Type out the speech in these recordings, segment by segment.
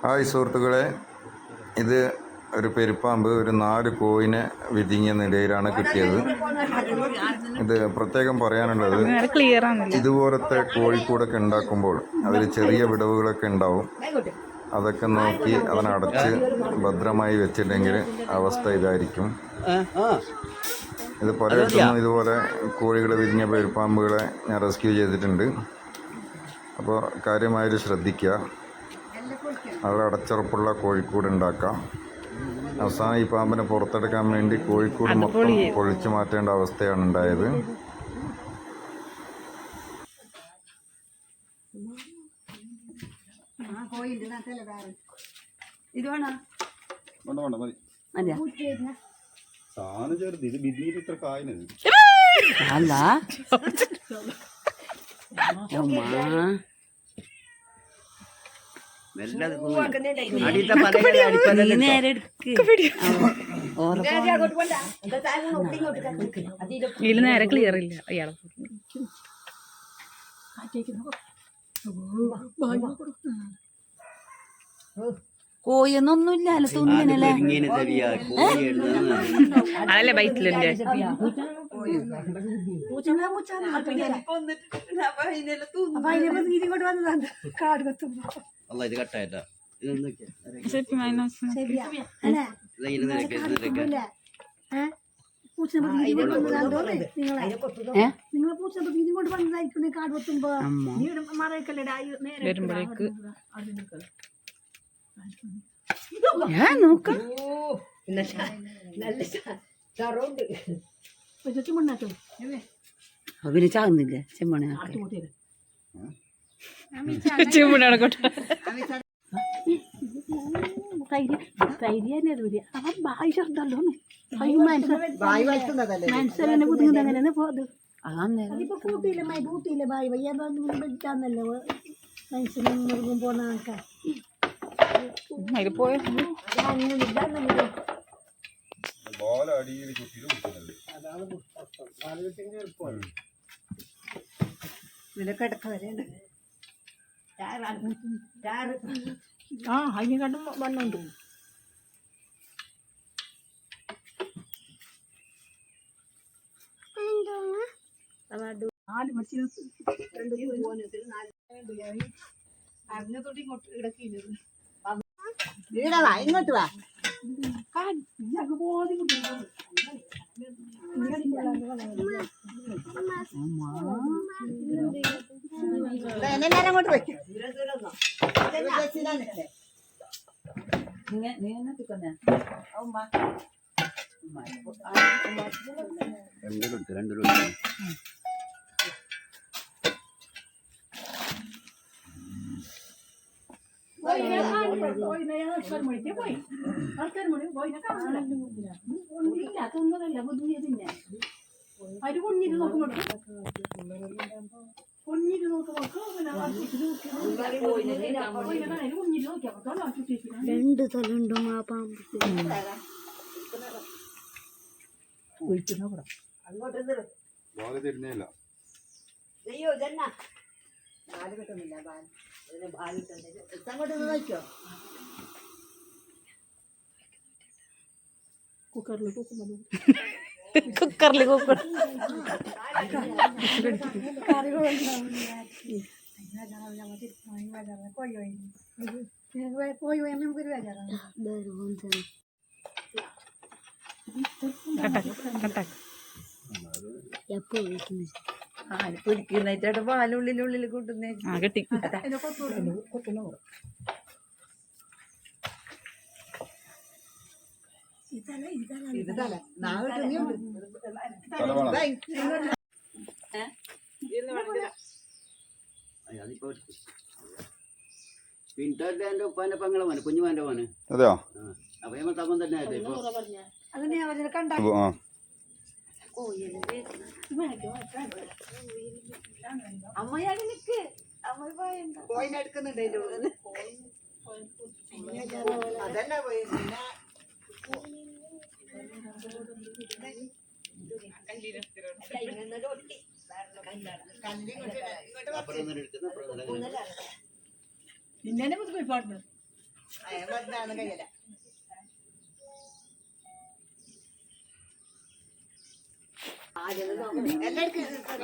Hi സുഹൃത്തുക്കളെ, ഇത് ഒരു പെരുപ്പാമ്പ് ഒരു 4 കോയിനെ വിരിഞ്ഞ നിലയിലാണ് കിട്ടിയത്. ഇത് പ്രത്യേകം പറയാനുള്ളത്, ഇതുപോലത്തെ കോഴിക്കൂടൊക്കെ ഉണ്ടാക്കുമ്പോൾ അതിൽ ചെറിയ വിടവുകളൊക്കെ ഉണ്ടാവും. അതൊക്കെ നോക്കി അതിനടച്ച് ഭദ്രമായി വെച്ചില്ലെങ്കിൽ അവസ്ഥ ഇതായിരിക്കും. ഇത് പലയിടത്തുനിന്നും ഇതുപോലെ കോഴികൾ വിരിഞ്ഞ പെരുപ്പാമ്പുകളെ ഞാൻ റെസ്ക്യൂ ചെയ്തിട്ടുണ്ട്. അപ്പോൾ കാര്യമായിട്ട് ശ്രദ്ധിക്കുക. അവിടെ അടച്ചുറപ്പുള്ള കോഴിക്കൂട് ഉണ്ടാക്കാം. അവസാനം ഈ പാമ്പിനെ പുറത്തെടുക്കാൻ വേണ്ടി കോഴിക്കൂട് മൊത്തം പൊളിച്ചു മാറ്റേണ്ട അവസ്ഥയാണ് ഉണ്ടായത്. നേരെ ക്ലിയർ ഇല്ല അയാളെ കോയൊന്നൊന്നുമില്ല തിന്നല്ലേ അതല്ലേ ബൈറ്റിലുണ്ട്. വരുമ്പോഴേക്ക് നോക്കാം. പിന്നെ ചാകുന്നില്ല ചെമ്മണ മനസ്സിലെ ബുദ്ധിമുട്ട് അങ്ങനെയാണ് പോത്. കൂട്ടിയില്ല ബായി വയ്യാന്നല്ലോ മനസ്സിലും പോണ ആൾക്കാർ കിടക്ക വരെയുണ്ട്. അതിനെക്കാട്ടും വണ്ണുണ്ട്. ഇങ്ങോട്ട് വാ. എല്ലാരും അങ്ങോട്ട് വയ്ക്കും. രണ്ട് തലുണ്ടും ആ പാമ്പ് കുക്കറിൽ പൊരിക്കുന്നേറ്റായിട്ട് പാലുള്ളിൽ കൂട്ടുന്നേ കെട്ടി പിന്നീട് ഉപ്പാന്റെ പങ്ങളെ മോന് കുഞ്ഞുമാന്റെ മോന്. അതെയോ? അപ്പൊ നമ്മൾ തമ്മൻ തന്നെ അമ്മയാണ് നിക്ക് അമ്മ കോയിനെടുക്കുന്നുണ്ട് അതന്നെ പോയി. അപ്പുറം എടുക്കുന്ന പിന്നെ പോയി പാടുന്നു കഴിയല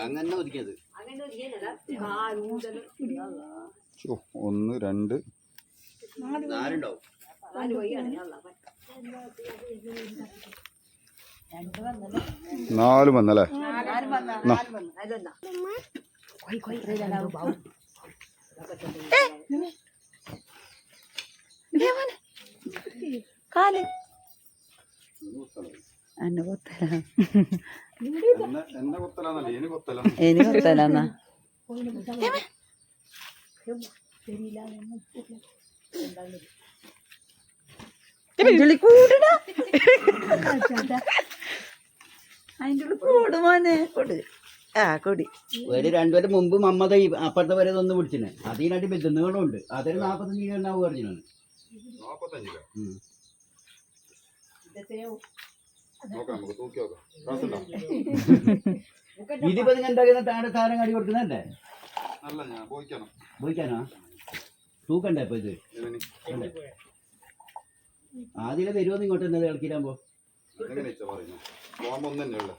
അങ്ങനെ ഒതുക്കിയത് ചോ, 1 2 നാലുണ്ടാവും. നാല് വന്നല്ലേ കാല് എന്നെ കൊത്തല എന്നെ കൊത്തലാന്നല്ലേ ഇനി കൊത്തല ഇനി കൊത്തലാന്നാ കൂടടാ അതിൻ്റെ ഉള്ളിൽ കൂടുമോനെ കൊട് ആ കൊടി ഒരു 2 വരെ മുമ്പ് മമ്മത അപ്പുറത്തെ വരെ ഒന്ന് പിടിച്ചിനെ അതിനായിട്ട് ബന്ധങ്ങളുണ്ട് അതൊരു 45 ഉണ്ടാവും പറഞ്ഞു 45 നോക്കാം നമുക്ക് തൂക്കി നോക്കാം ക്ലാസ്സുണ്ടോ ഇതിപ്പോ നിങ്ങൾ എന്താ താഴെ സാധനം കാടി കൊടുക്കുന്നതല്ലേ അല്ല ഞാൻ പോയിക്കണം പോയിക്കാനാ തൂക്കണ്ടേ ഇപ്പൊ ഇത് ആദ്യം വരുമോ ഇങ്ങോട്ട് എന്നത് കളിക്കിരാകുമ്പോ എങ്ങനെ പറയുന്നു ബോംബ് ഒന്നും തന്നെ ഉള്ള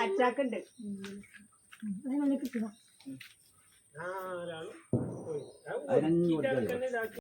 അച്ചാക്കുണ്ട് അതിനങ്ങ് കൊടുത്താൽ